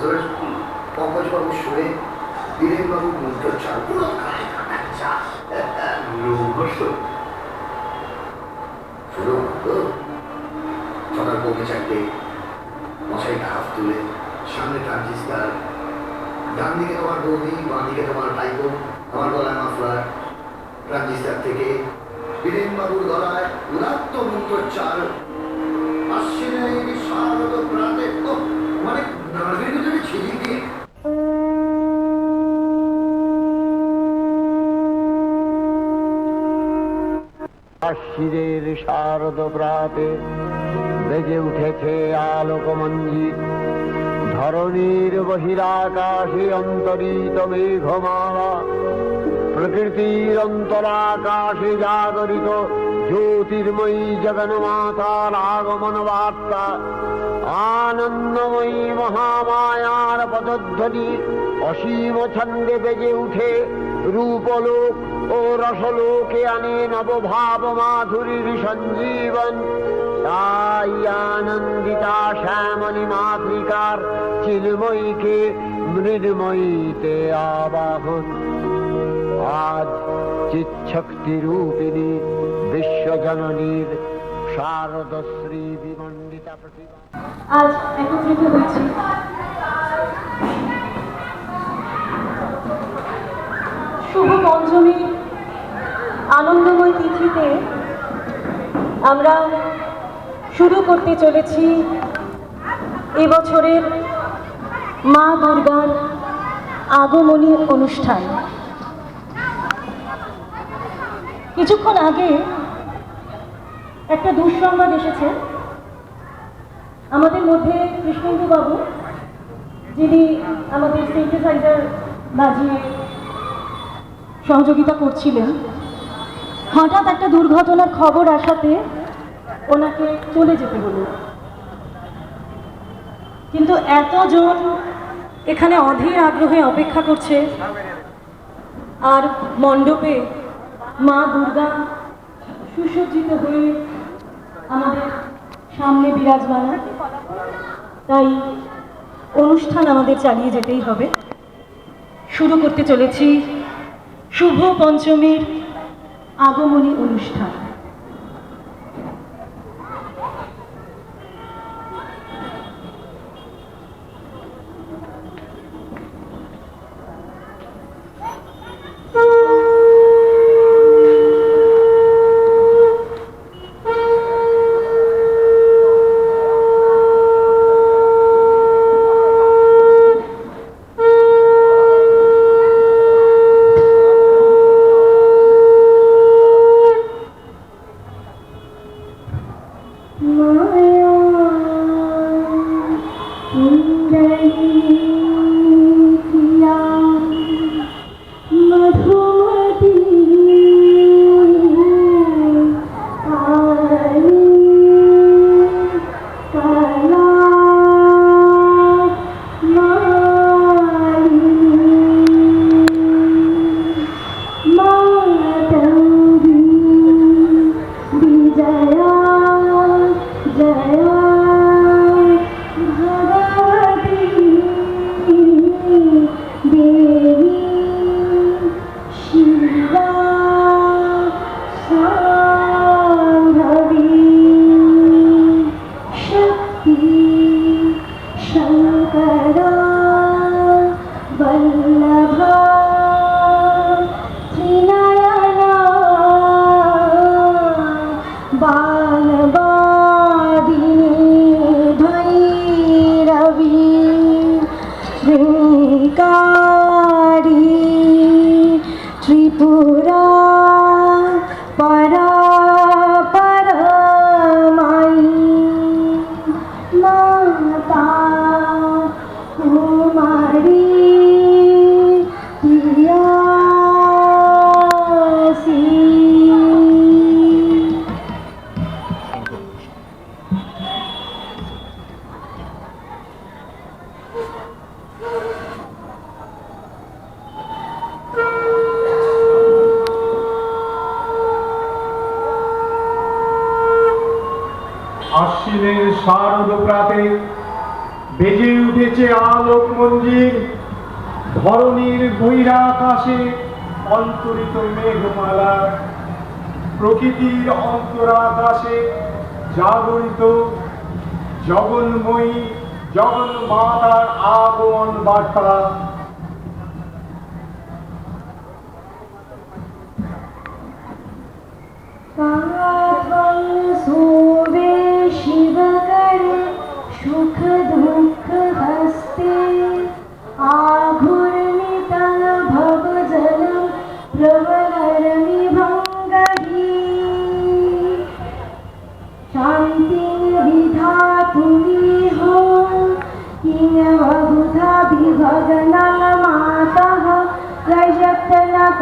বছর পঙ্কজবাবুর সুরে বীরেনবাবুর মন্ত্রোচ্চার পুরো শুরু তো সকাল পৌঁছে চারটে মশাইটা হাত তুলে সামনে ট্রানজিস্টার, ডান দিকে তোমার বৌদি, বাঁ দিকে তোমার ভাইপো, আমার গলায় মাফলার। ট্রানজিস্টার থেকে বীরেনবাবুর গলায় উদাত্ত মন্ত্রোচ্চার, আশ্বিনের শারদ প্রাতে, মানে নার্ভের ভিতরে ছিলি দিয়ে আশ্বিনের শারদ প্রাতে বেজে উঠেছে আলোকমঞ্জিত, ধরণীর বহিরাকাশে অন্তরিত মেঘমালা, প্রকৃতির অন্তরাকাশে জাগরিত জ্যোতির্ময়ী জগন্মাতার আগমন বার্তা, আনন্দময়ী মহামায়ার পদধ্বনি অসীম ছন্দে বেজে উঠে রূপলোক ও রসলোকে আনে নবভাব মাধুরীর সঞ্জীবন। তাই আনন্দিতা শ্যামলী মাতৃকার চিন্ময়ীকে মৃন্ময়ীতে আবাহন। আজ চিৎশক্তি রূপিণী বিশ্বজননীর শারদশ্রী বিমণ্ডিতা প্রতিভা আজ একত্রিত হয়েছি শুভ পঞ্চমী আনন্দময় তিথিতে। আমরা শুরু করতে চলেছি এবছরের মা দুর্গার আগমনী অনুষ্ঠান। কিছুক্ষণ আগে একটা দুঃসংবাদ এসেছে। আমাদের মধ্যে কৃষ্ণেন্দু বাবু, যিনি আমাদের সিনথেসাইজার বাজিয়ে সহযোগিতা করছিলেন, হঠাৎ একটা দুর্ঘটনার খবর আসাতে ওনাকে চলে যেতে হলো। কিন্তু এতজন এখানে অধীর আগ্রহে অপেক্ষা করছে, আর মণ্ডপে মা দুর্গা সুসজ্জিত হয়ে আমাদের সামনে বিরাজমান। তাই অনুষ্ঠান আমাদের চালিয়ে যেতেই হবে। শুরু করতে চলেছি শুভ পঞ্চমীর আগমনী অনুষ্ঠান। আশ্বিনের শারদ প্রাতে বেজে উঠেছে আলোক মঞ্জির, ধরণীর বহিরাকাশে অন্তরিত মেঘমালা, প্রকৃতির অন্তরাকাশে জাগরিত জগন্ময়ী জগন্মাতার আগমন বার্তা। सोवे शिवकरे सुख दुःख हस्ते आघूर्णितं भवजलं प्रवलरमि भङ्गहि शान्तिं विधातुमिह किं बहुधा विभगनं मातः प्रयत्नकरमासि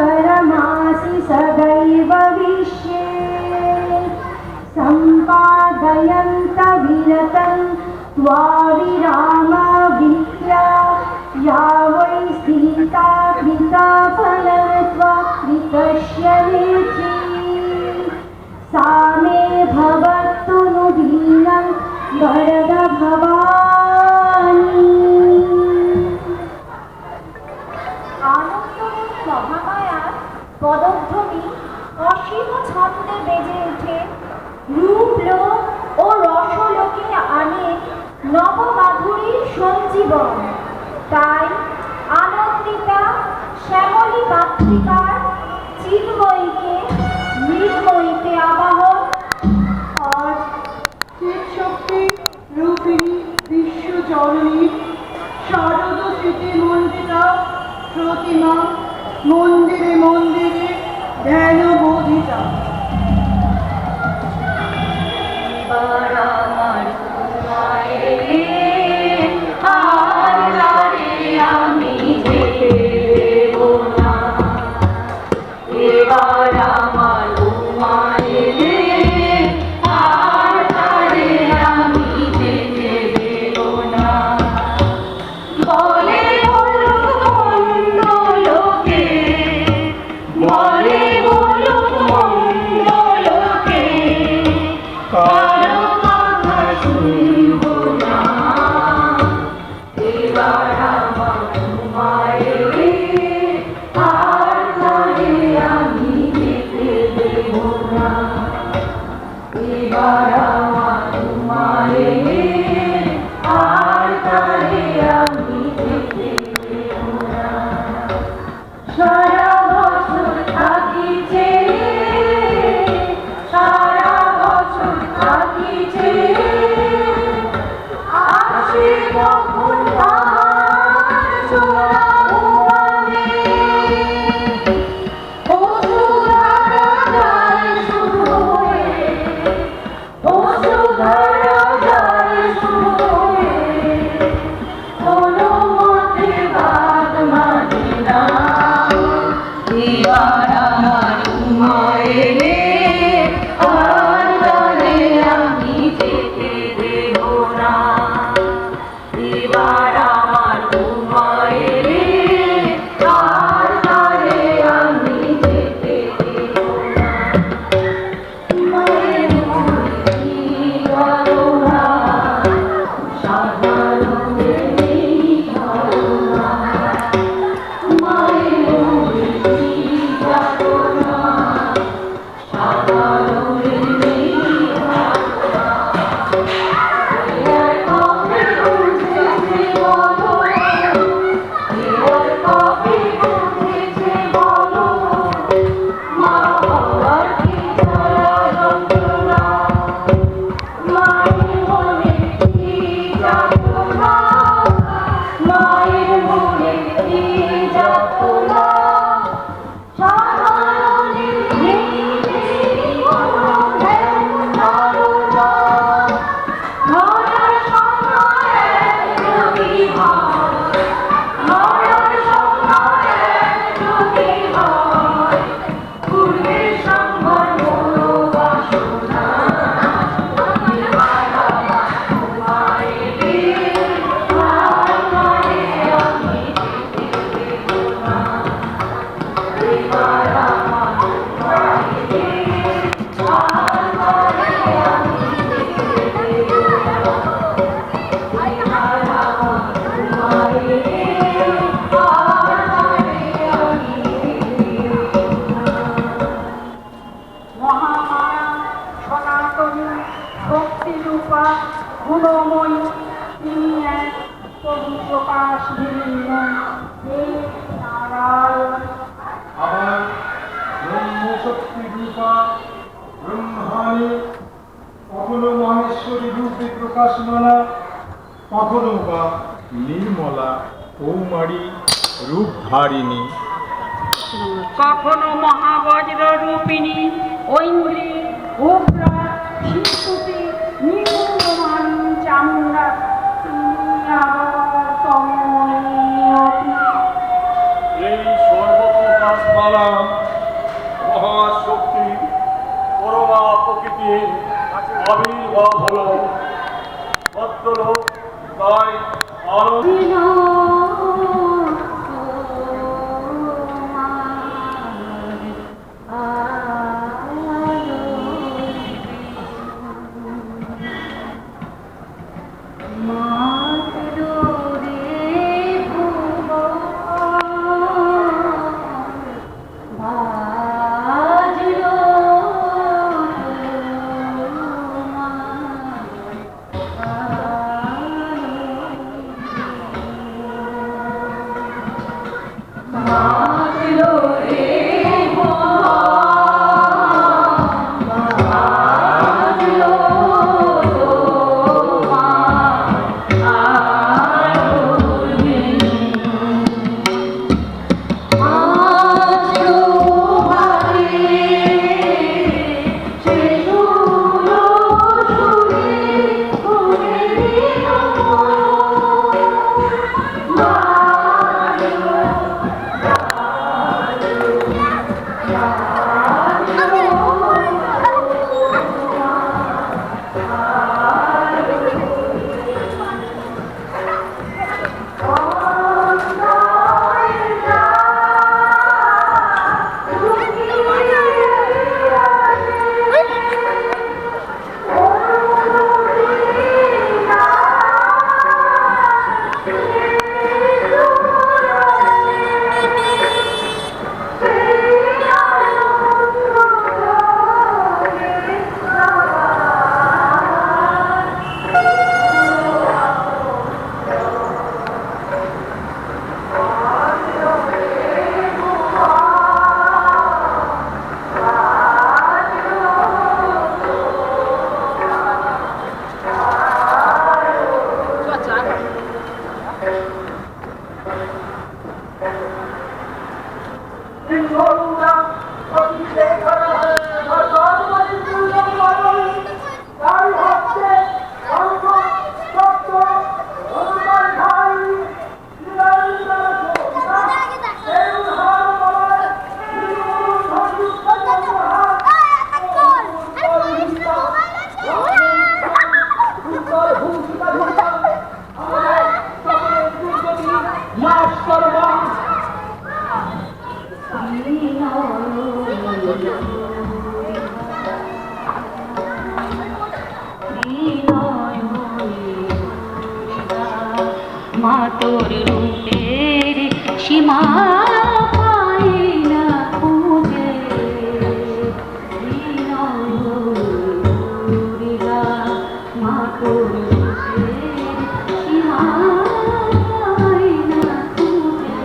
सदैव विश्वे सम्पादयन्त विरतं त्वाविरामविद्या या वै सीता कृतफलत्वा कृतस्य नेत्री सा मे भवतु नुदीनं वरद भवानी। আনন্দময়ী মহামায়ার পদধ্বনি অসীম ছন্দে বেজে ওঠে, রূপলোক ও রসলোকে আনে নবমাধুরীর সঞ্জীবন। তাই আনন্দিতা শ্যামলী মাতৃকার চিন্ময়ীকে মৃন্ময়ীতে আবাহন। আজ চিৎশক্তি রূপিণী বিশ্বজননী শারদ স্মৃতি মন্দিরা প্রতিমা মন্দিরে মন্দিরে ধ্যান বোধিতা। আসে কখন আর সোনা কৌমারী রূপধারিণী, কখনো মহাবজ্র রূপিণী ঐন্দ্রী উগ্রা শিশুতি নিগুণমান চামুণ্ডা এই সর্বপ্রকাশমালা মহাশক্তি পরমা প্রকৃতির আবির্ভাব হল। ভদ্রলোক তাই আনন্দ মাতোর রূপের সীমা পাই না খুঁজে, মাতোর রূপের সীমা পাই না খুঁজে,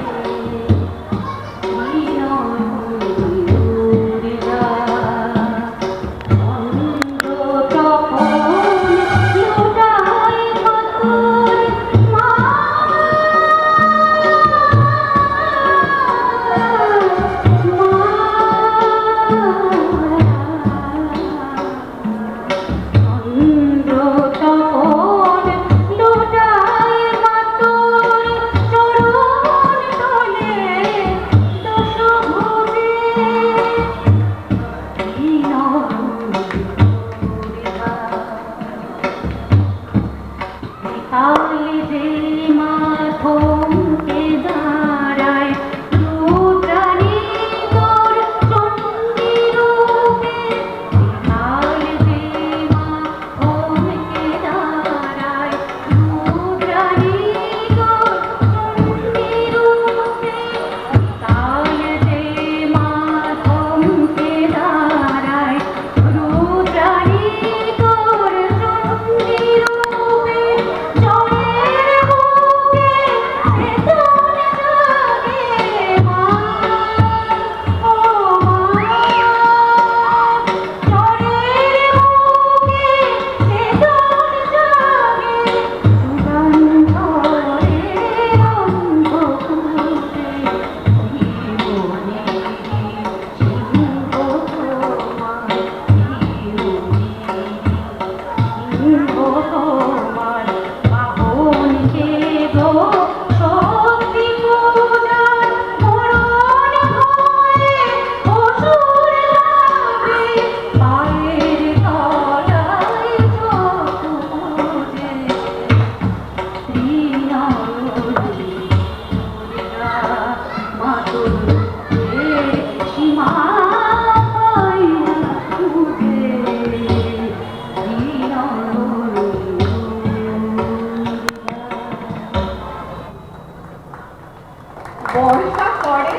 বর্ষা করে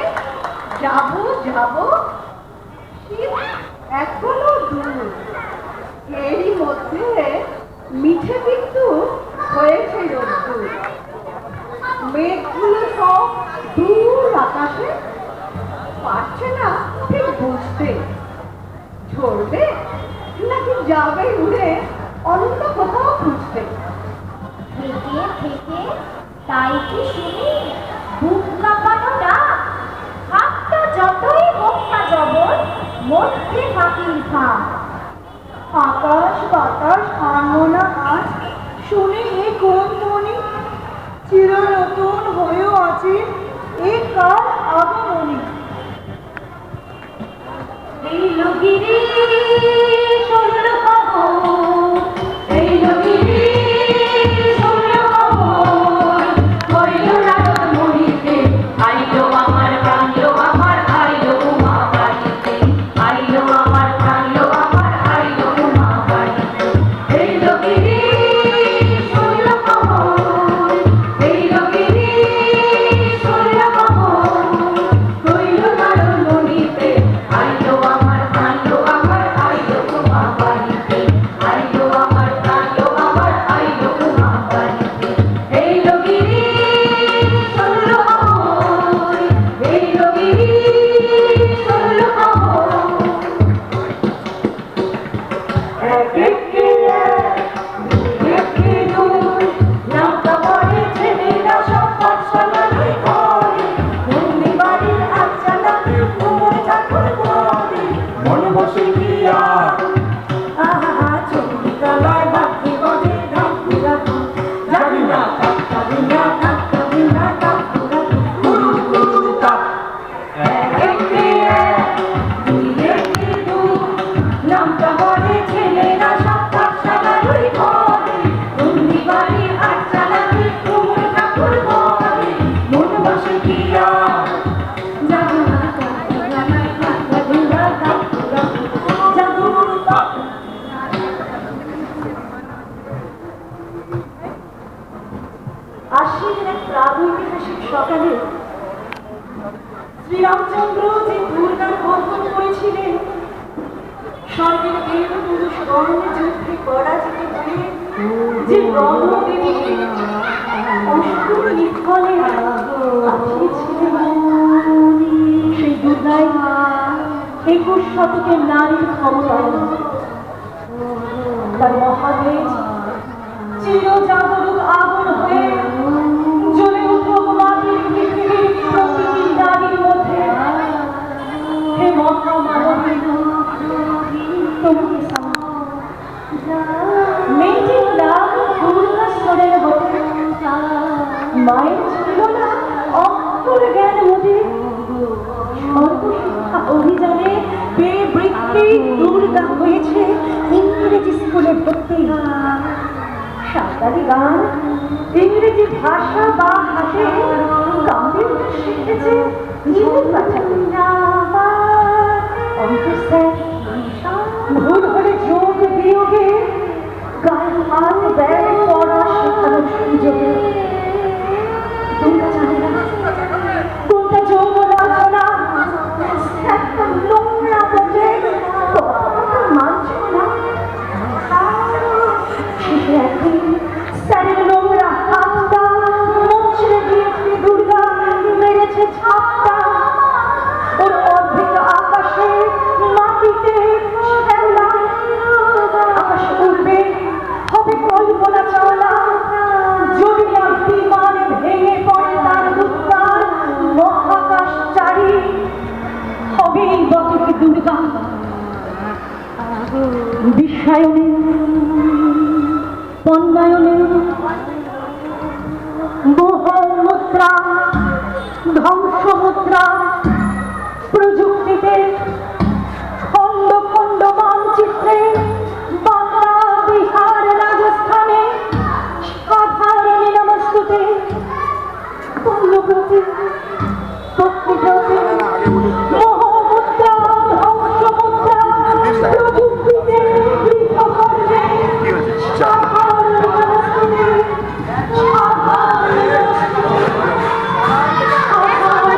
যাব যাব, শীত এখনো দূর। এরই মধ্যে মিঠে কিন্তু হয়েছে রোদ্দুর। মেঘগুলো সব দূর আকাশে, পারছে না ঠিক বুঝতে ঝরবে নাকি যাবে উড়ে অন্য কোথাও খুঁজতে। থেকে থেকে তাই কি শুনি বুক কাঁপানো ডাক, হাতটা যতই হোক না জবর, মধ্যে ফাঁকির ফাঁক। আকাশ বাতাস আনমনা আজ শুনে এ কোন মনি, চির নতুন হয়েও আছে এ কার আগমনী। এই লগিরি সরল খবর, এই লগিরি সরল খবর, হইল রাত মরিতে, আইলো আমার প্রাণলো আমার, আইলো উমা বাড়িতে, আইলো আমার প্রাণলো আমার, আইলো উমা বাড়িতে। এই লগিরি সরল খবর, এই লগিরি সরল খবর, হইল রাত মরিতে, আইলো আমার প্রাণলো আমার, আইলো উমা বাড়িতে, আইলো আমার প্রাণলো আমার, আইলো উমা বাড়িতে। এই লগিরি সরল খবর, এই লগিরি সরল খবর। এক একটি একটি দূর, নামটা পড়েছে মেয়েরা সব পাঠশালার ঘরে, বন্দি বাড়ির আচ্ছানা ঘুমোয় চাকর ঘরে, মনে বসে কি আর আহা চৌকিতলায় বাকি বজে ঢাকুরা, জানি না কাকতাবি না কাকতাবি না কাকুরা, গুরুর গুরুর কাক। এক একটি দুই একটি দূর, নামটা পড়ে ছেলেরা সব পাঠশালার ঘরে, বন্দি বাড়ির আচ্ছানা ঘুমোয় চাকর ঘরে, মনে বসে কি আর জানি না কাকতাবি না কাকতাবি না কাকুরা, জাদুর কাক। আশ্বিনের এক প্রাগৈতিহাসিক সকালে শ্রীরামচন্দ্র যে দুর্গার বন্ধন করেছিলেন, স্বর্গের দেব পুরুষ গণে যুদ্ধে পরাজিত হয়ে যে রণদেবীকে অসুর নিফলে পাঠিয়েছিলেন, সেই দুর্গাই 21 শতকের নারীর ক্ষমতায়ন। তার মহাদেশ চিরজাগরুক আগুন হয়ে জ্বলে উঠুক মাটির পৃথিবীর প্রতিটি নারীর মধ্যে। হে মহামানবী, তোমাকে মেয়েটির নাম দুর্গাশ্বরের বটে, মায়ের ছিল না অক্ষর জ্ঞান মোদে। সর্বশিক্ষা অভিযানে বেবৃত্তি দুর্গা হয়েছে ইংরেজি স্কুলে ভর্তি। সাঁওতালি গান, ইংরেজি ভাষা বা হাসে কম্পিউটার শিখেছে ইমেল পাঠাতে। ভুল হলে যোগ বিয়োগে গায়ে হাত দেয় পড়া শেখানোর সুযোগে। তোমরা জানে না কোনটা যোগ রচনা, একটা নোংরা বটে, মানছ না। শেষে একদিন স্যারের নোংরা হাতটা মুচড়ে দিয়েছে দুর্গা, মেরেছে ছাপটা। ওর অর্ধেক আকাশে মাটিতে শ্যাওলা, আকাশ উড়বে হবে কল্পনা চলা। যদি না বিমান ভেঙে পড়ে তার উত্তাল মহাকাশ চারি, হবে বটে দুর্গা বিশ্বায়নে পণ্যায়নে মোহমুদ্রা ধ্বংসমুদ্রা প্রযুক্তিতে খণ্ড খণ্ড মানচিত্রে বাংলা বিহার রাজস্থানে সাধারণ নমস্তুতে পূর্ণব্রতে পক্ষীব্রতে মোহমুদ্রা ধ্বংসমুদ্রা প্রযুক্তিতে গৃহকর্মে সাধারণ নমস্তুতে সাধারণ নমস্তুতে সাধারণ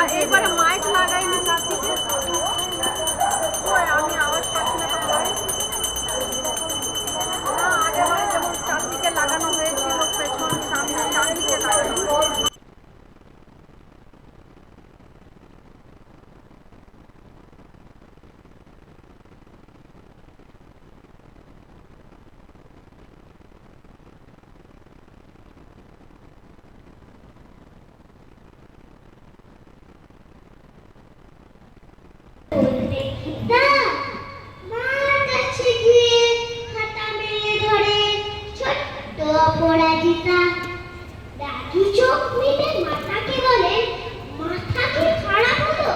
আর এইবারে মাইক লাগাইনি চারদিকে, আমি আওয়াজ পাচ্ছি না। আগেবারে যেমন চারদিকে লাগানো হয়েছিল, পেছন সামনে চারদিকে লাগানো হয়েছিল। অপরাজিতা রাগি চোখ মেলে মাথাকে বলে, মাথাকে খারাপ হলো,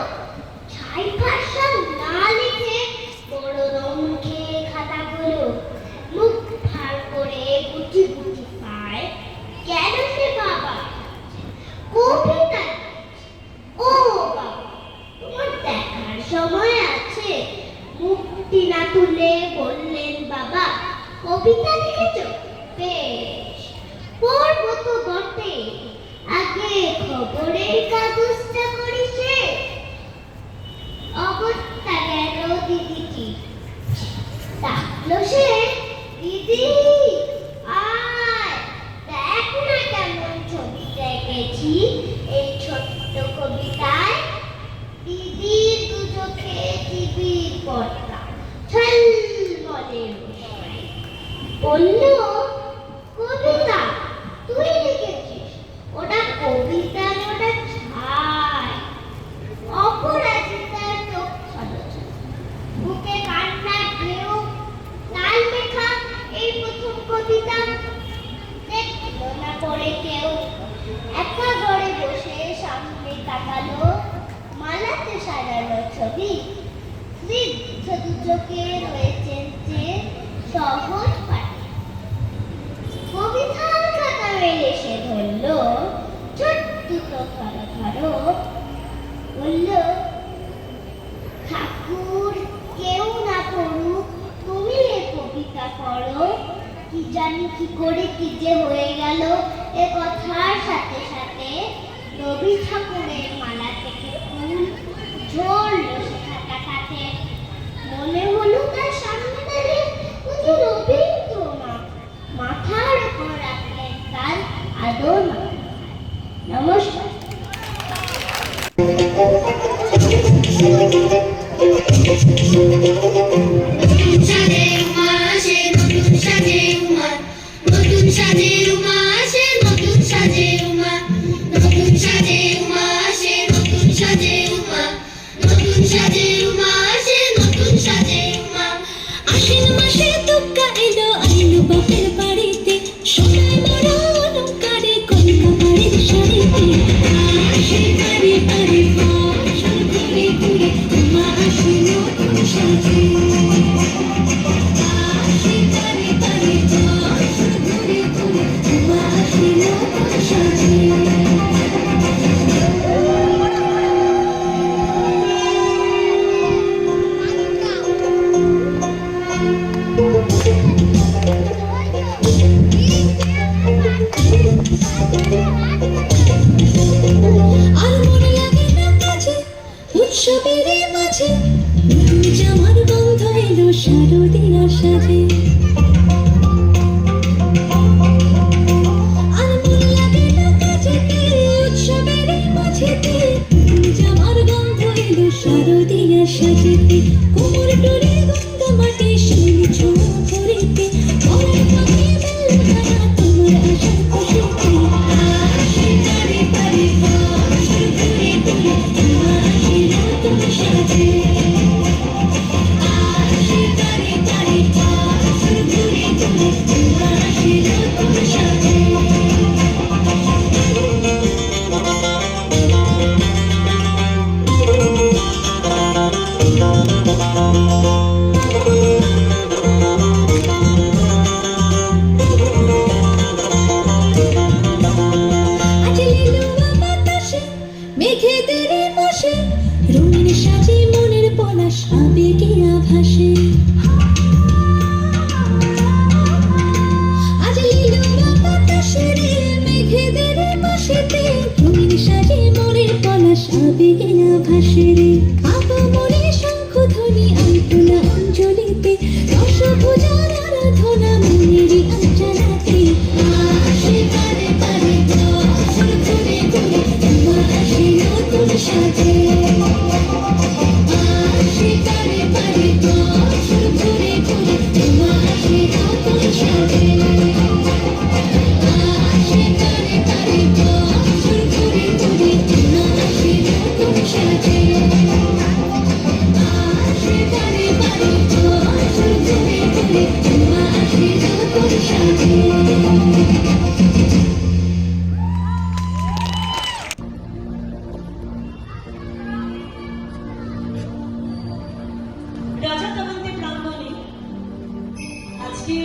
ছাই ভাষণ না লিখে বড় মুখে খাতাগুলো মুখ ভার করে গুটি গুটি পায়। কেন সে বাবা কবিতা? ও বাবা, তোমার দেখার সময় আছে? মুখটি না তুলে বললেন বাবা, কবিতা লিখেছ? বেশ, পড়বো তো বটে, আগে খবরের কাগজটা করি সে। অগত্যা গেল দিদিটি, ডাকলো সে, দিদি আয়, দেখ না কেমন ছবি এঁকেছি এই ছোট্ট কবিতায়। দিদির দু চোখে টিভির পর্দা ঝলমলে বলল, কবিতা তুই লিখেছিস? ওটা কবিতা, ওটা ছাই। অপরাজিতার চোখ ছলছল, বুকে কান্নার ঢেউ, লাল মেঘা এই প্রথম কবিতা। দেখল না পড়ে কেউ, একা ঘরে বসে সামনে তাকালো মালাতে সাজানো ছবি। স্নিগ্ধ দু চোখে রয়েছেন যে সহজ পাঠে। কবিতার খাতা মেলে সে ধরলো, ছোট্ট ধরো ধরো, বলল, ঠাকুর কেউ না পড়ুক, তুমি এ কবিতা পড়ো। কি জানি কি করে কি যে হয়ে গেল, এ কথার সাথে সাথে রবি ঠাকুরের মালা থেকে ফুল ঝরলো সে খাতাটাতে। মনে হলো তার সামনে দাঁড়িয়ে বুঝি রবীন্দ্রনাথ, মাথার উপর রাখলেন তার আদর। নমস্কার। মাসে দুগ্গা এলো আইলো বাপের বাড়িতে সোনায় মোড়া অলঙ্কারে কনকা বাড়ির শাড়িতে আসে বাড়ি বাড়ি ফসল ঘুরে ঘুরে মা আসে নতুন সাজে আসে বাড়ি বাড়ি ফসল ঘুরে ঘুরে মা আসে নতুন সাজে আর মনে লাগে না কাছে উৎসবের মাঝে নতুন জামার গন্ধ এলো শারদীয়া সাজে আর মনে লাগে না কাছে উৎসবের মাঝেতে নতুন জামার গন্ধ এলো শারদীয়া সাজেতে কোমর ডোরে গঙ্গা মাটি শিউলি ছোঁয়া করিতে ঘরের পাখি বেলখানা তোমার আশার খুশিতে আসে বাড়ি বাড়ি ফসল ঘুরে ঘুরে মা আসে নতুন সাজে আসে বাড়ি বাড়ি ফসল ঘুরে ঘুরে মা আসে নতুন সাজে আজ লিলুয়া বাতাসে মেঘেদের পাশে রঙিন সাজে মনের পলাশ আবেগে আভাসে আজ লিলুয়া বাতাসে মেঘেদের পাশেতে রঙিন সাজে মনের পলাশ আবেগে আভাসে রে আগমনে শঙ্খধ্বনি আলপনা অঞ্জলিতে দশভুজার আরাধনা মনেরই আঞ্জনাতে আসে বারে বারে ফসল ঘুরে ঘুরে মা আসে নতুন সাজে আসে বারে বারে ফসল ঘুরে ঘুরে মা আসে নতুন সাজে আসে বারে বারে ফসল ঘুরে ঘুরে মা আসে নতুন সাজে আসে বারে বারে ফসল ঘুরে ঘুরে মা আসে নতুন সাজে রাজা তরুণদের প্রাঙ্গণে আজকে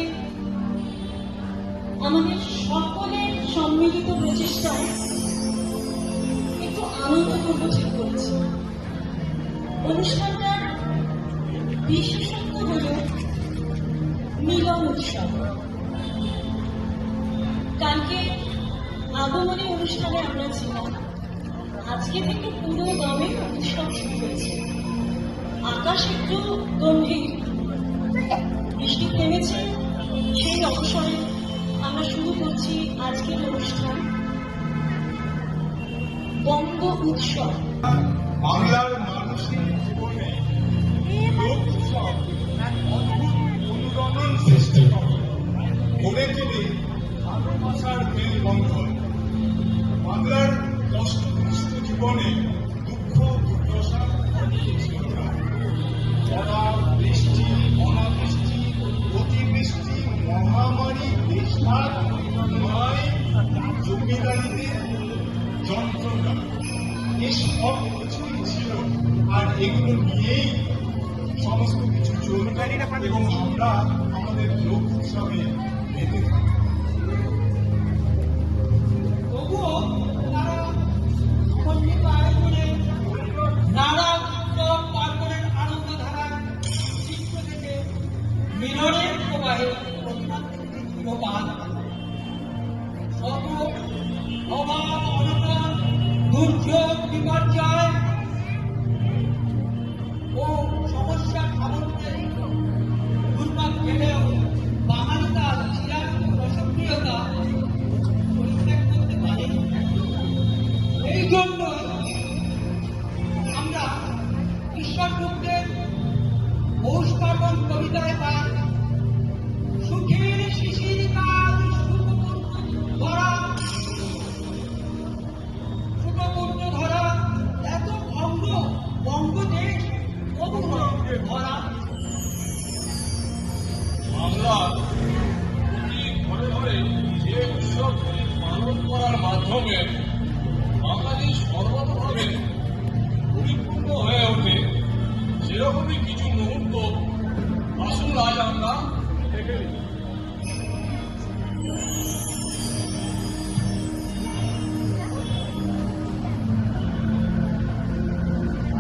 আমাদের সকলের সম্মিলিত প্রচেষ্টায় একটু আনন্দ করবো ঠিক করেছি। অনুষ্ঠানটার বিশেষত্ব হল মিলন উৎসব। কালকে আগমনী অনুষ্ঠানে আমরা ছিলাম, আজকে থেকে পুরো দমে উৎসব শুরু হয়েছে। আকাশ একটু গম্ভীর, বৃষ্টি থেমেছে, সেই অবসরে আমরা শুরু করছি আজকের অনুষ্ঠান বঙ্গ উৎসব। বাংলার মানুষের জীবনে লোক উৎসব এক অদ্ভুত অনুরণন সৃষ্টি করে, গড়ে তোলে ভালোবাসার মেলবন্ধন। বাংলার কষ্টগ্রস্ত জীবনে দুঃখ দুর্দশা ছিল না। খরা, বৃষ্টি, অনাবৃষ্টি, অতিবৃষ্টি, মহামারী, দেশভাগ, নয় জমিদারিদের যন্ত্রণা, এই সব কিছুই ছিল। আর এগুলো নিয়েই সমস্ত কিছু চলবে এবং আমরা আমাদের লোক উৎসবে মেতে থাকি। তবুও তারা খণ্ডিত আয়োজনে নানা উৎসব পার্বণের আনন্দধারার চিত্র থেকে মিলনের প্রবাহে প্রবাদ শত অভাব অনটন দুর্যোগ বিপর্যয় ও সমস্যার আবর্তে দুর্ভাগ গেলেও বাঙালি তার চিরাচরিত রসক্রিয়তা পরিত্যাগ করতে পারে। এই জন্য আমরা ঈশ্বর গুপ্তের পৌষ পার্বণ কবিতায় পাই, সুখের শিশির কাল ধরা সুখপূর্ণ ধরা এত ভঙ্গ বঙ্গদেশ তবু ভরা অর্থাৎ প্রতি ঘরে ঘরে যে উৎসবগুলি পালন করার মাধ্যমে বাঙালি সর্বতভাবে পরিপূর্ণ হয়ে ওঠে, সেরকমই কিছু মুহূর্ত আসুন আজ আমরা দেখে নিই।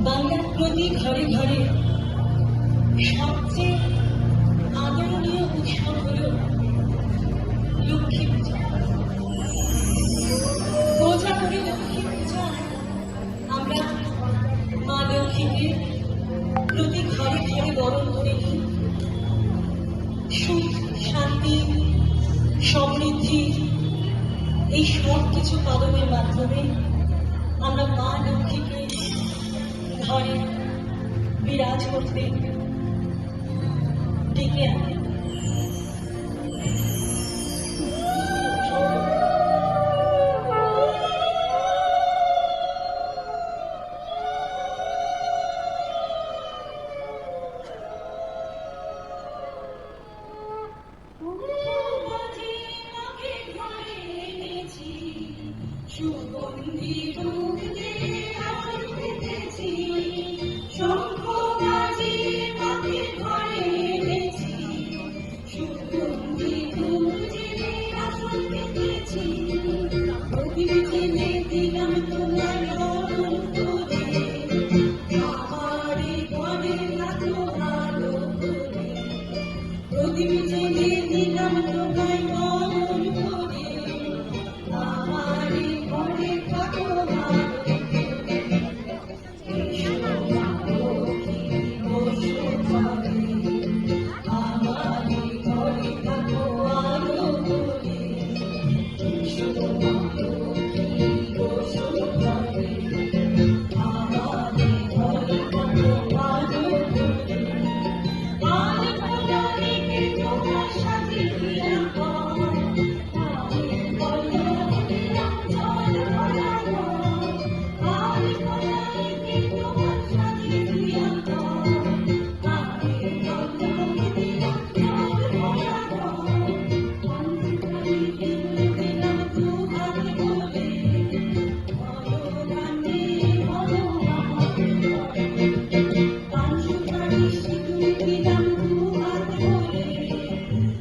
বাংলার প্রতি ঘরে ঘরে সবচেয়ে আদরণীয় উৎসব হল লক্ষ্মী পূজা। কোজাগরী লক্ষ্মী পূজা আমরা মা লক্ষ্মীকে প্রতি ঘরে ঘরে বরণ করে নিই। সুখ, শান্তি, সমৃদ্ধি এই সব কিছু পালনের মাধ্যমে আমরা মা লক্ষ্মীকে ঘরে বিরাজ করতে ডেকে আনি। সুগন্ধি রূপ দিয়ে আসন পেতেছি, শঙ্খ বাজে মাকে ঘরে এনেছি। সুগন্ধি রূপ দিয়ে আসন পেতেছি, প্রদীপ জেলে দিলাম তোমার নয়ন করে, আমারে ঘরে রাখো আলো করে। প্রদীপ জেলে দিলাম তোমার নয়ন করে, আমারে ঘরে থাকো আলো করে। এসো মা লক্ষ্মী, বসো ঘরে, আমারে ঘরে থাকো আলো করে। এসো মা লক্ষ্মী, বসো ঘরে, আমারে ঘরে থাকো আলো করে। আলো করে তোমার সাথে দিলাম ঘর, আলো করে দিলাম জল ভরানো। আলো করে তোমার সাথে দিলাম ঘর, আলো করে দিলাম জল ভরানো। অন্ধকারে দিলাম দু হাত ভরে, বলো রাতে বলো আমাকে ঘরে। পাঁচুকারি সিঁদুর দিলাম দু হাত ভরে,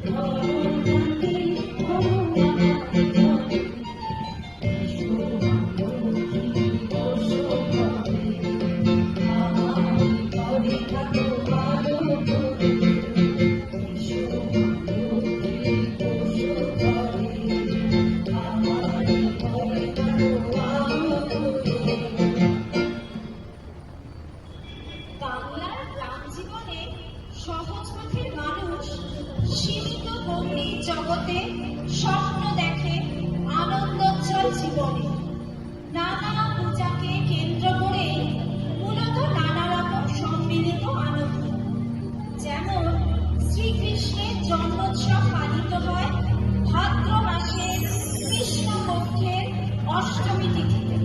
বলো রাতে বলো আমাকে ঘরে। এসো মা লক্ষ্মী, বসো ঘরে, আমারে ঘরে থাকো আলো করে। এসো মা লক্ষ্মী, বসো ঘরে, আমারে ঘরে থাকো আলো করে। বাংলার গ্রাম জীবনে সহজ পথের মানুষ সীমিত গণ্ডির জগতে স্বপ্ন দেখে আনন্দোজ্জ্বল জীবনে। নানা পূজাকে কেন্দ্র করে মূলত নানা রকম সম্মিলিত আনন্দ। যেমন শ্রীকৃষ্ণের জন্মোৎসব পালিত হয় ভাদ্র মাসের কৃষ্ণপক্ষের অষ্টমী তিথিতে।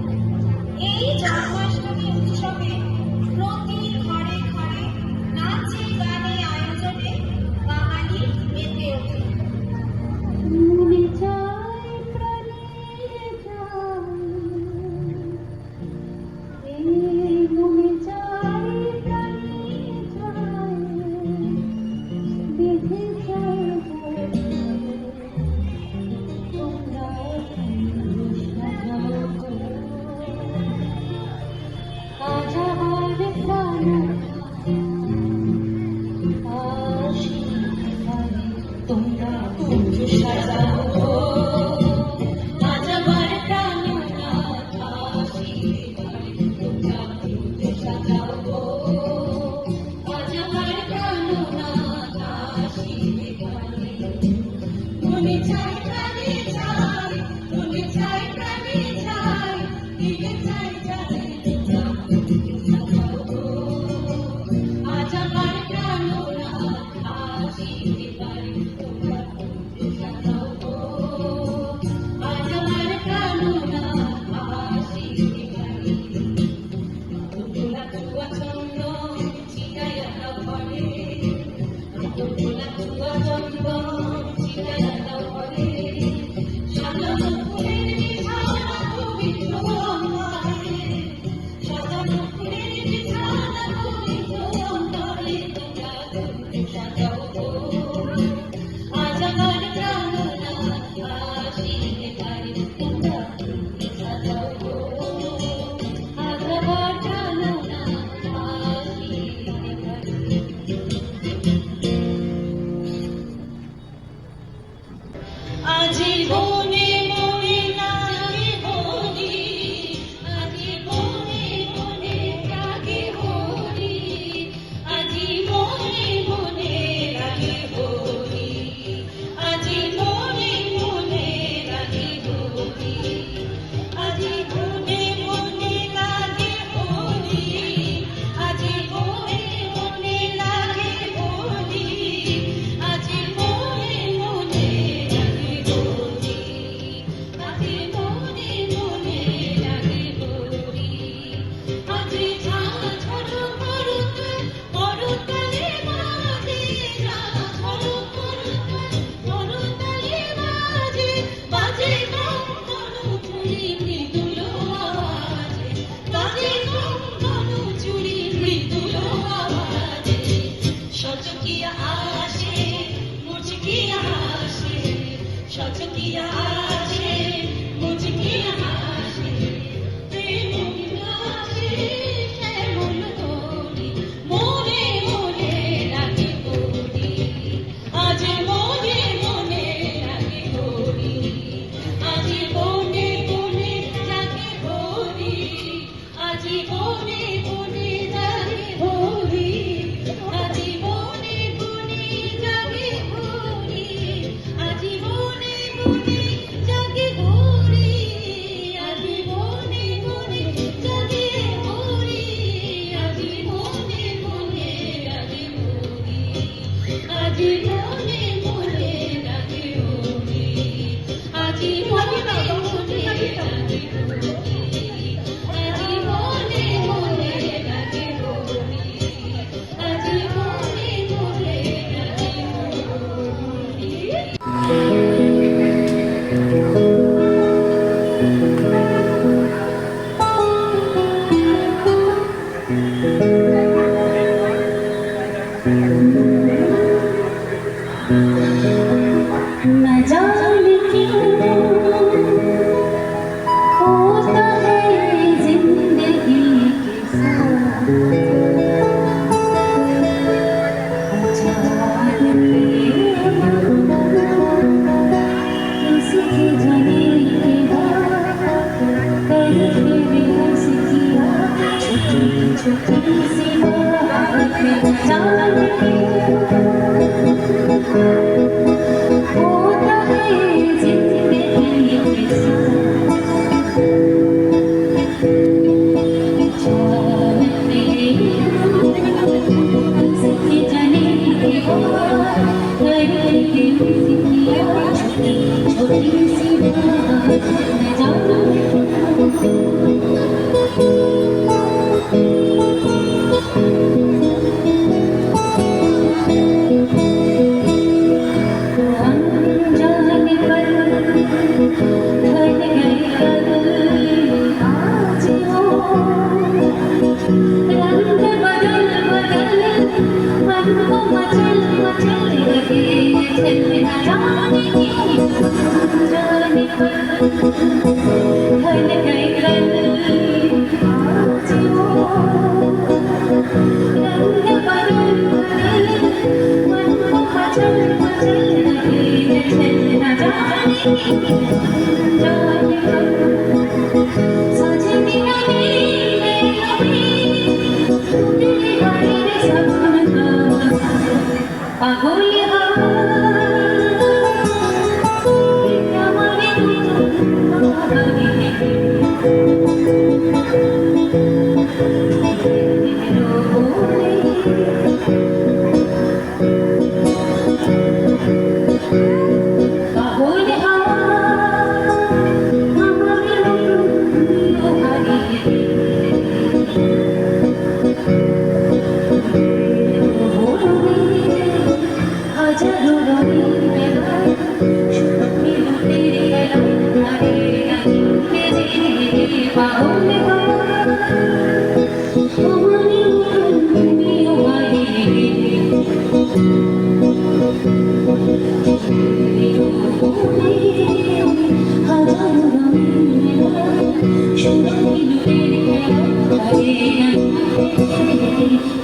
এই জন্মাষ্টমী উৎসবে প্রতি ঘরে ঘরে নাচে গানে আয়োজনে বাঙালি মেতে ওঠে। তুমি চাই প্রাণে যাই, এই তুমি চাই প্রাণে যাই, বিধি চাই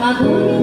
পাগলে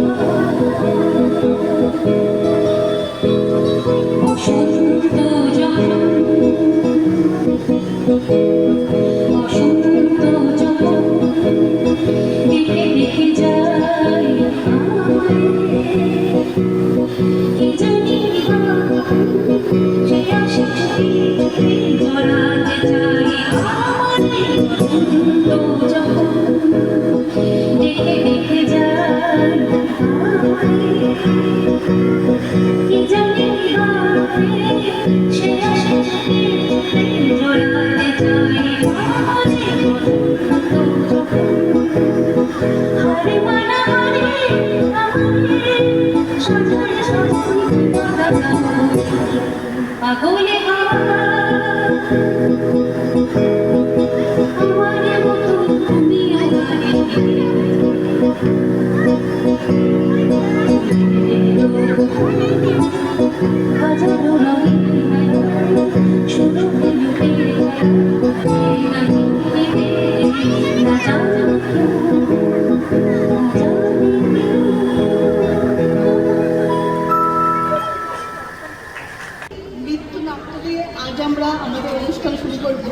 নৃত্যনাট্য দিয়ে আজ আমরা আমাদের অনুষ্ঠান শুরু করব।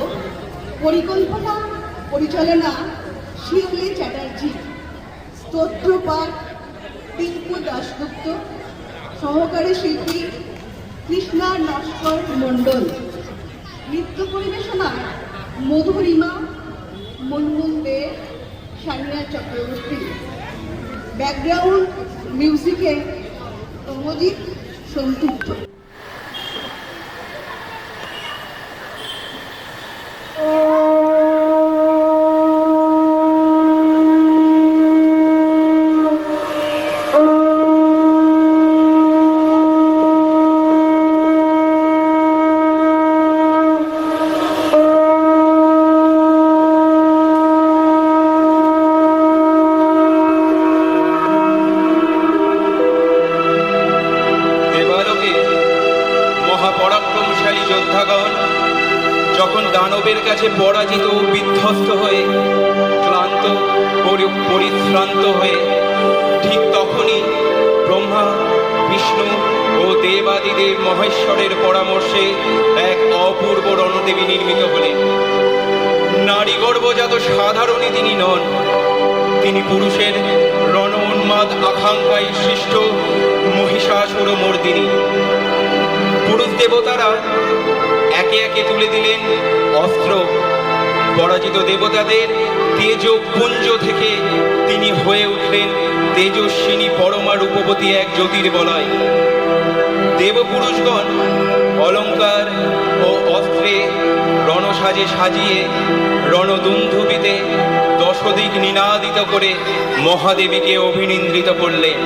পরিকল্পনা পরিচালনা শিউলি চ্যাটার্জি, স্তোত্রপাঠ টিঙ্কু দাশগুপ্ত, সহকারী শিল্পী কৃষ্ণা নস্কর মণ্ডল, নৃত্য পরিবেশনা মধুরিমা, মুনমুন দে, সানিয়া চক্রবর্তী, ব্যাকগ্রাউন্ড মিউজিকে প্রমজিৎ সন্তুপ্ত। মহাপরাক্রমশালী যোদ্ধাগণ যখন দানবের কাছে পরাজিত বিধ্বস্ত হয়ে ক্লান্ত পরিশ্রান্ত হয়ে ঠিক তখনই ব্রহ্মা বিষ্ণু ও দেবাদিদেব মহেশ্বরের পরামর্শে এক অপূর্ব রণদেবী নির্মিত হলেন। নারী গর্ভজাত সাধারণই তিনি নন, তিনি পুরুষের রণ উন্মাদ আকাঙ্ক্ষায় সৃষ্ট মহিষাসুর মর্দিনী। পুরুষ দেবতারা একে একে তুলে দিলেন অস্ত্র। পরাজিত দেবতাদের তেজপুঞ্জ থেকে তিনি হয়ে উঠলেন তেজস্বিনী পরমা রূপবতী এক জ্যোতির্বলয়। দেবপুরুষগণ অলঙ্কার ও অস্ত্রে রণসাজে সাজিয়ে রণদুন্ধুবিতে দশদিক নিনাদিত করে মহাদেবীকে অভিনিন্দ্রিত করলেন।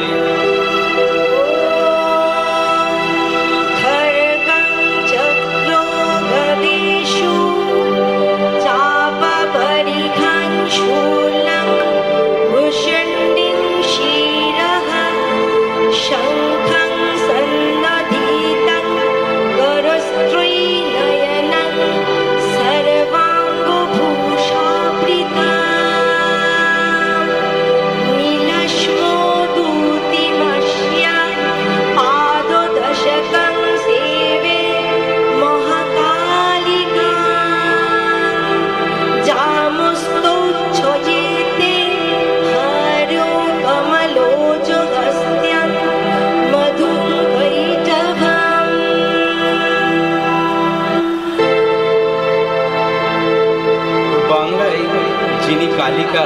কালিকা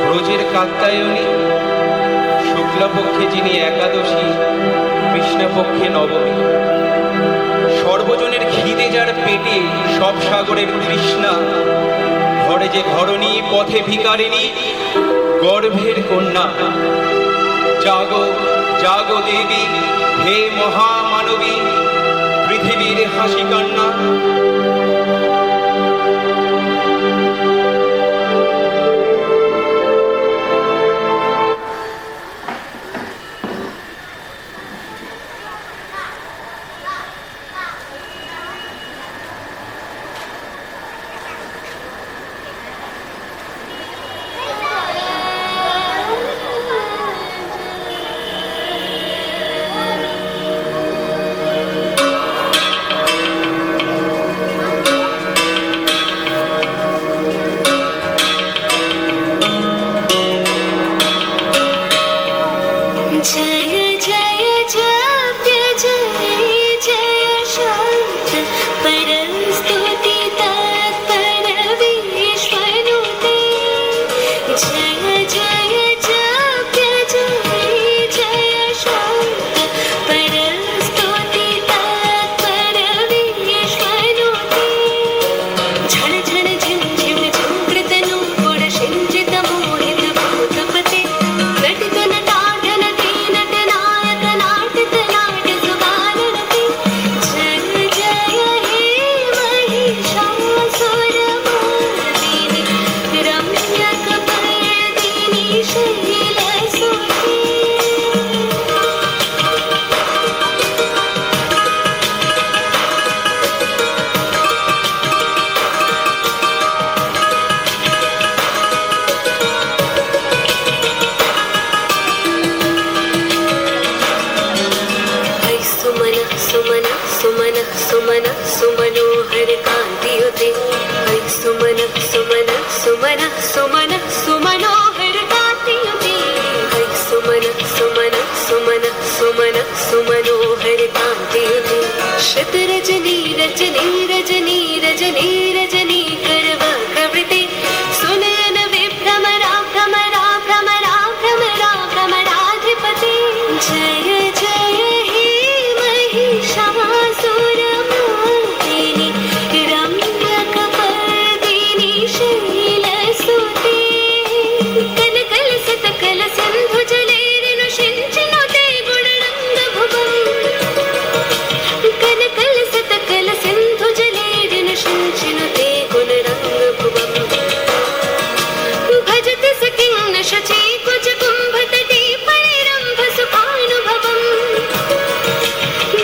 ব্রজের কাত্যায়নী, শুক্লপক্ষে যিনি একাদশী, কৃষ্ণপক্ষে নবমী। সর্বজনের খিদে যার পেটে সব সাগরের তৃষ্ণা, ঘরে যে ঘরণী পথে ভিকারিণী গর্ভের কন্যা। জাগো জাগো দেবী হে মহামানবী, পৃথিবীর হাসি কান্না। सुमन सुमन सुमन सुमनोहर कांतियुते ऐ सुमन सुमन सुमन सुमन सुमनोहर कांतियुते ऐ सुमन सुमन सुमन सुमन सुमनोहर कांतियुते श्रुत रजनी रजनी रजनी रजनी रजनी करवा कवृते सुनयन विभ्रमरा भ्रमरा भ्रमरा भ्रमरा भ्रमराधिपते जय जय हे महिषासुरमर्दिनि रम्यकपर्दिनि शैलसुते कनकलसतकल सिन्धुजलैरनुषिञ्चनुते गुणरङ्गभुवम् कनकलसतकल सिन्धुजलैरनुषिञ्चनुते गुणरङ्गभुवम् भजति स किं न शची कुजकुम्भतटे परिरम्भसुखानुभवम्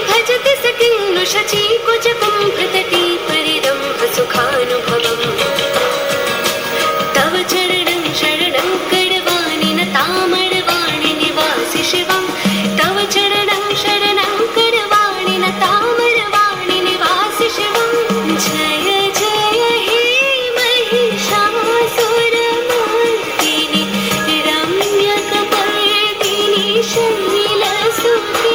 भजति स किं नु शची कुजकुम्भतटे परिरम्भसुखानुभवम् तव चरणं शरणं करवाणि न तामरवाणि निवासि शिवं तव चरणं शरणं करवाणि न तामरवाणि निवासि शिवं जय जय हे महिषासुरमर्दिनि रम्यकपर्दिनि शैलसुते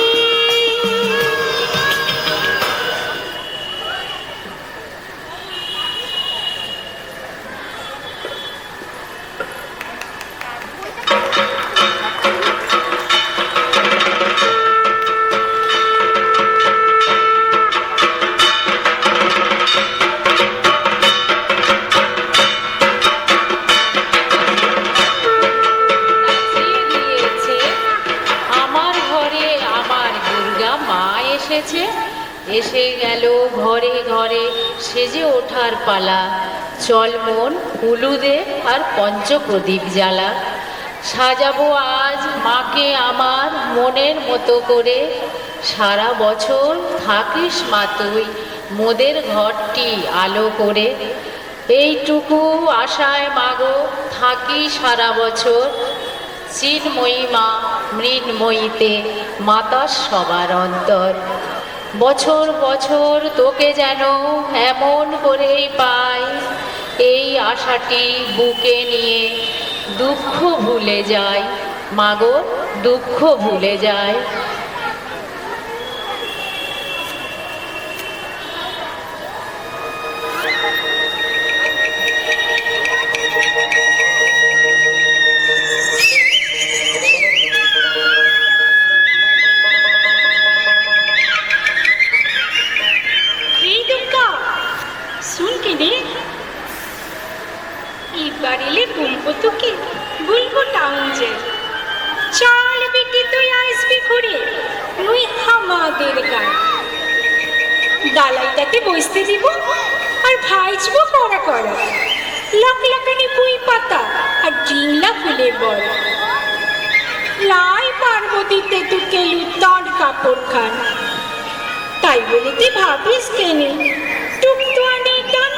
দিয়েছে আমার ঘরে আমার দুর্গা মা এসেছে এসে গেল ঘরে ঘরে সেজে ওঠার পালা চল মন হলুদে আর পঞ্চপ্রদীপ জ্বালা সাজাবো আজ মাকে আমার মনের মতো করে সারা বছর থাকিস মা তুই মোদের ঘরটি আলো করে এইটুকু আশায় মাগো থাকি সারা বছর চিন্ময়ী মা মৃন্ময়ীতে মাতা সবার অন্তর বছর বছর তোকে যেন এমন করেই পাই এই আশাটি বুকে নিয়ে দুঃখ ভুলে যায় মাগো দুঃখ ভুলে যায় এই দুর্গা শুন কি রে এবার এলে বলবো তোকে বলবো টাউন যে চল বেটি তুই আসবি ঘুরে তুই আমাদের গায়ে ডালাইটাতে বসতে দিব আর ভাইজবো কড়া কড়া লকলকানি পুঁই পাতা আর ডিংলা ফুলের বড় লাই পার্বতীতে তুকে লুতন কাপড় খান তাই বলে তুই ভাবিস কেনে টুকটুয়ানি টান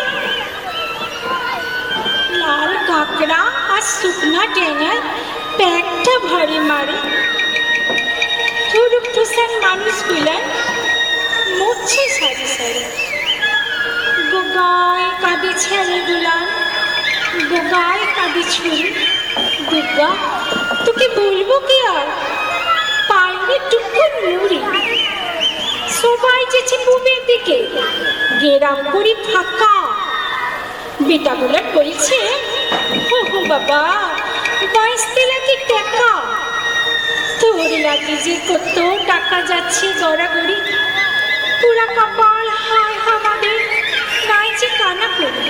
লাল কাঁকড়া আর শুকনা টেঙায় প্যাকটা ভরে মারে থুরুক থুসান মানুষগুলার মুচ্ছে সারি সারি গোগায় কাঁদে ছেলেগুলার গোগায় কাঁদে ছুরি দুর্গা তোকে বলবো কি আর পাইনি টুকু নুরি সবাই যেছে পূবের দিকে গেরাম করি ফাঁকা বেটাগুলো বলছে ও বাবা 22 লাখের টাকা তোর লাগে যে কত টাকা যাচ্ছে গড়াগড়ি পুরা কপাল হায় আমাদের নাই যে কানা করি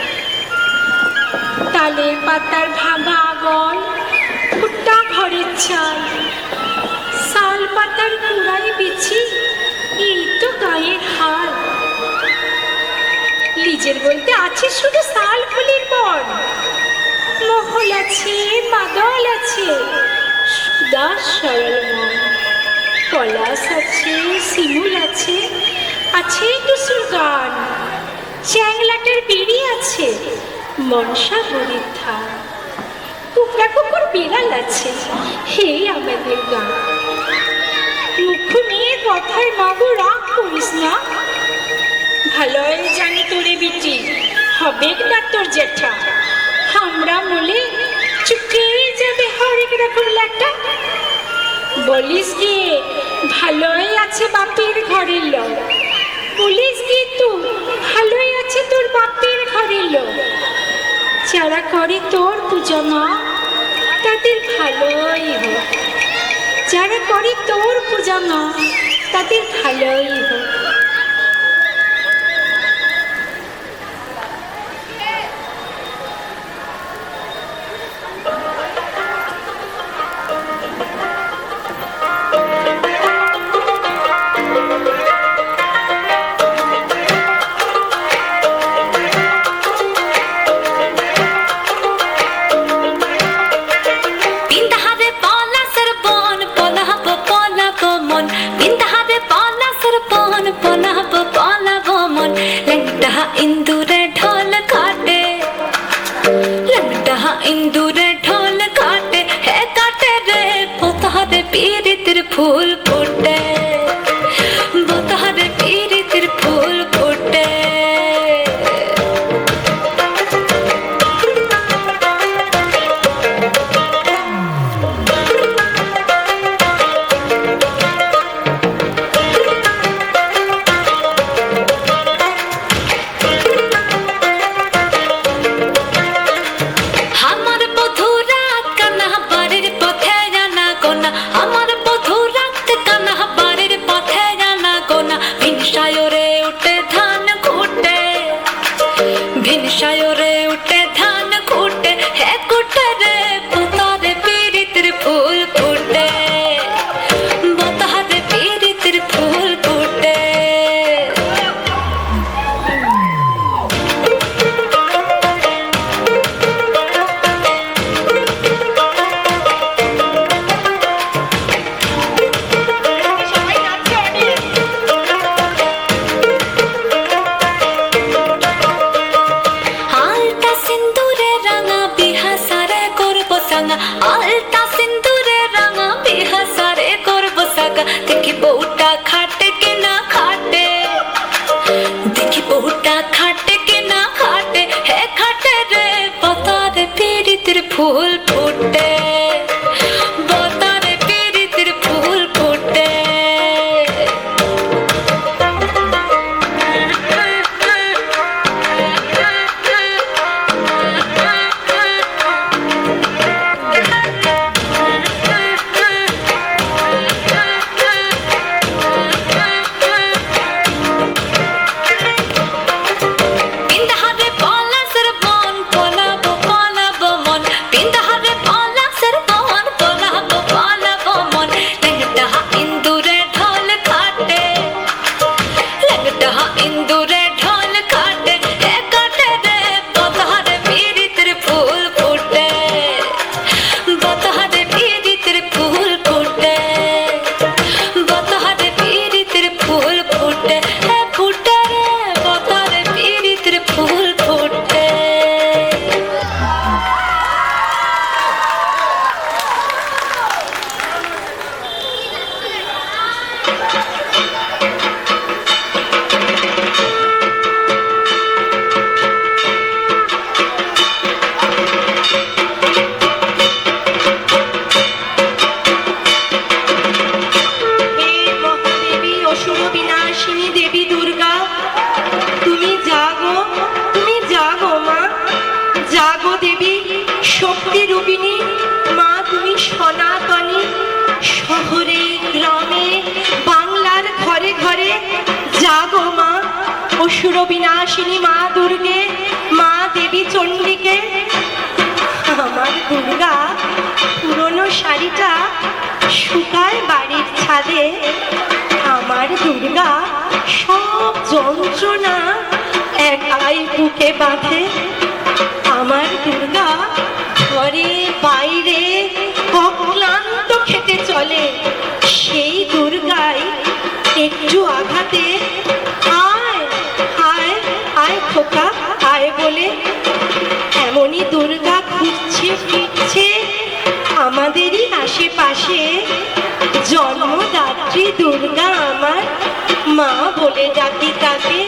তালের পাতার ভাঙা আগল ফুটা ঘরের চাল শাল পাতার কুড়াই বিছি এই তো গায়ের হাল লিজের বলতে আছে শুধু শাল ফুলের বন মহল আছে মাদল আছে সুদা সরল মন পলাশ আছে শিমুল আছে আছে টুসুর গান চ্যাংলাটার বিড়ি আছে মনসা হরির ধান কুকুরা কুকুর বিড়াল আছে হে আমাদের গান মুখ নিয়ে কথায় মাগো রাগ করিস না? ভালোই জানি তোরে বিটি হবে না তোর জেঠা। আমরা বলে চুকে যাবে হরেক রকম লেখা। বলিস কি ভালোই আছে বাপের ঘরের লোক, বলিস কি তুই ভালোই আছে তোর বাপের ঘরের লোক। যারা করে তোর পূজা মা তাদের ভালোই হোক, যারা করে তোর পূজা মা তাদের ভালোই হোক। इंदुरे ढोल काटे, लगता इंदुरे ढोल काटे, है काटे रे पोतारे पीरी तिर फूल फूटे, पोतारे पीरी तिर फूल फूटे। फूल फूटे बतारे पीरी तिर फूल फूटे। असुर विनाशिनी मा दुर्गे मा देवी चंडीके आमार दुर्गा पुरोनो शाड़ीटा शुकाय बाड़ीर छादे आमार दुर्गा सब যন্ত্রণা একাই বুকে বাঁধে आमार दुर्गा घरे बाइरे अक्लाন্ত খেতে চলে সেই দুর্গাই একটু আঘাতে খোকা আয় বলে এমনই দুর্গা ঘুরছে ফিরছে আমাদেরই আশেপাশে। জন্মদাত্রী দুর্গা আমার মা বলে বলে ডাকি তাকে,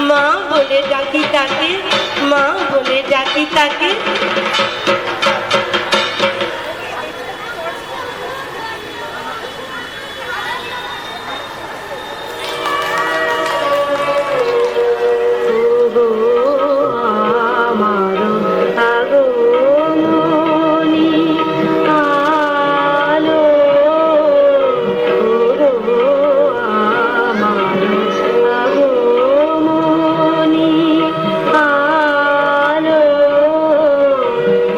মা বলে ডাকি তাকে, মা বলে ডাকি তাকে।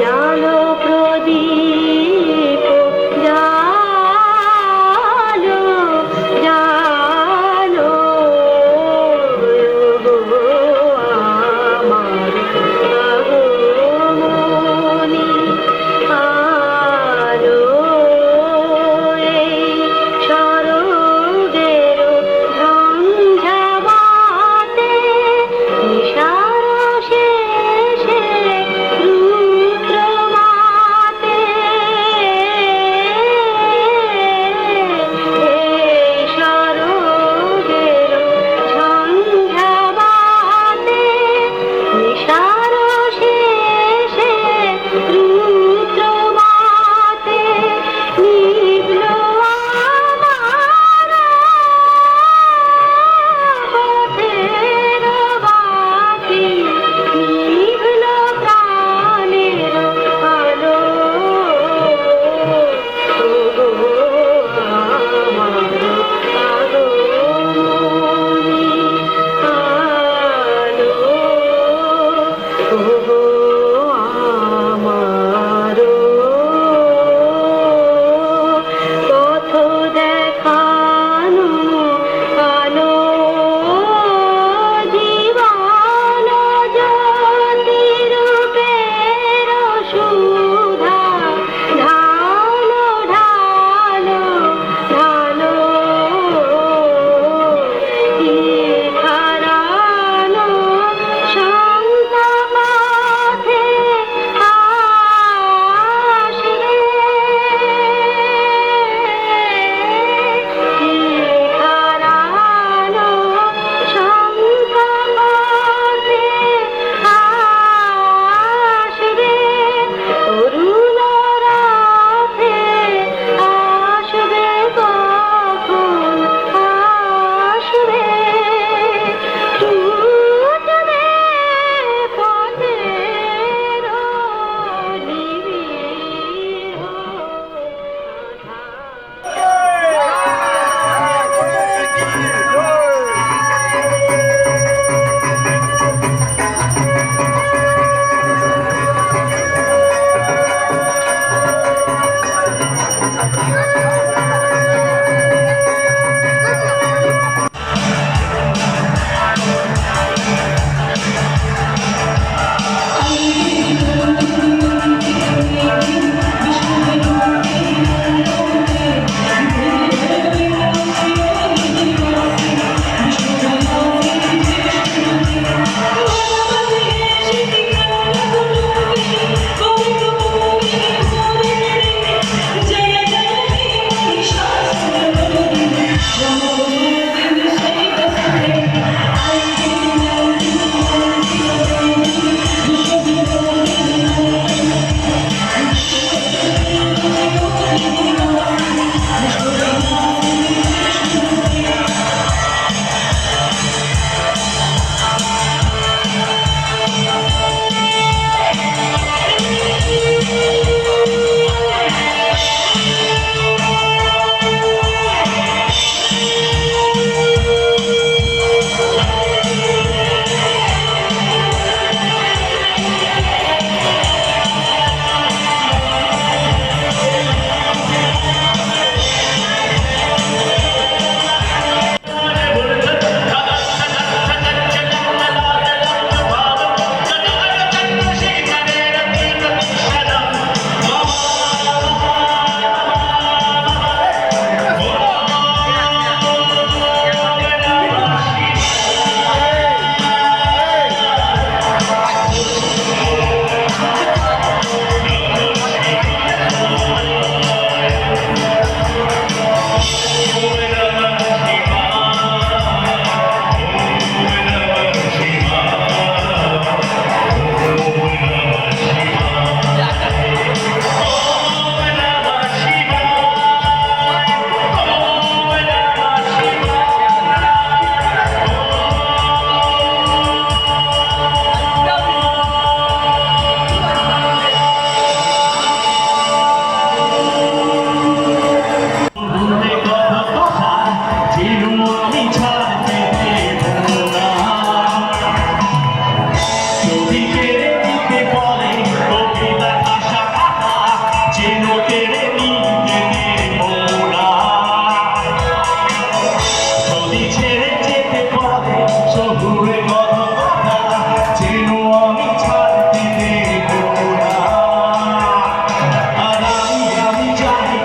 জানো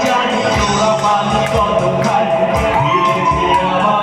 জানি তোরা পালি কত খাই, মিলেছে আমার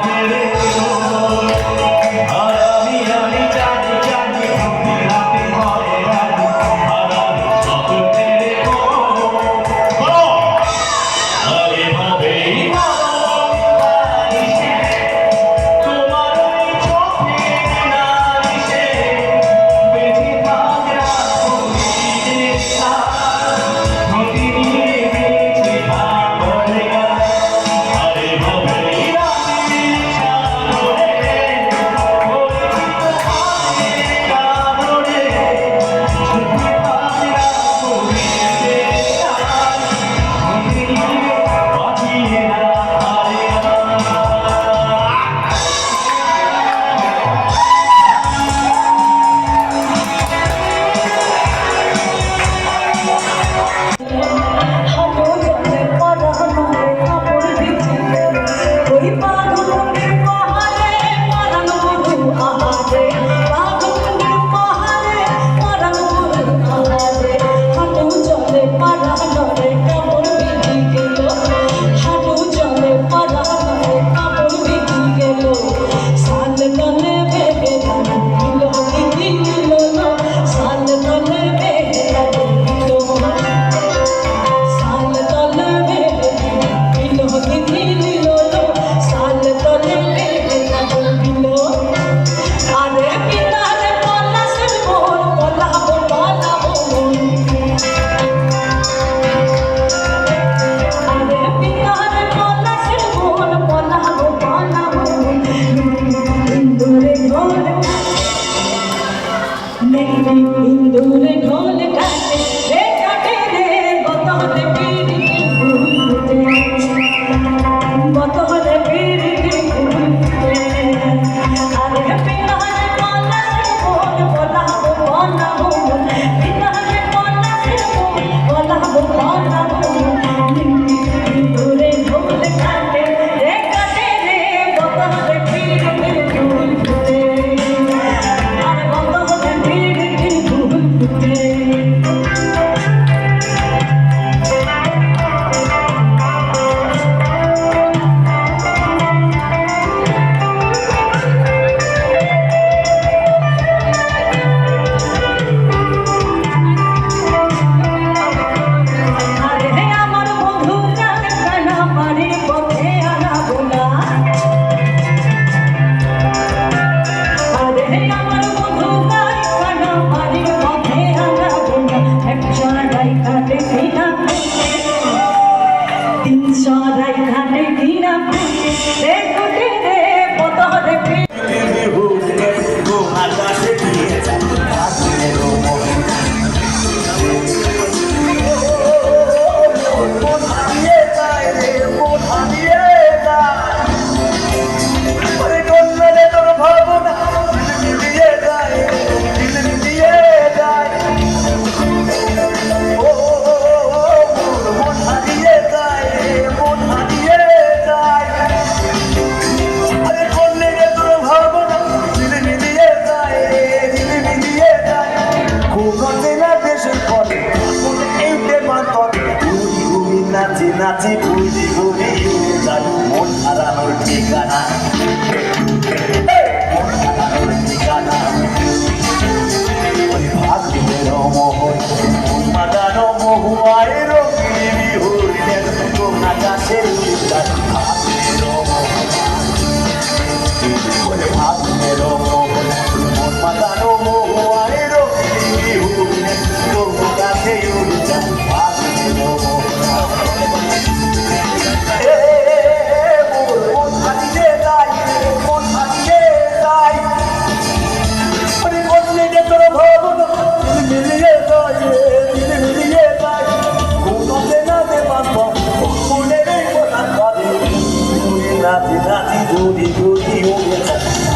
গুদি গুদি উঠেছে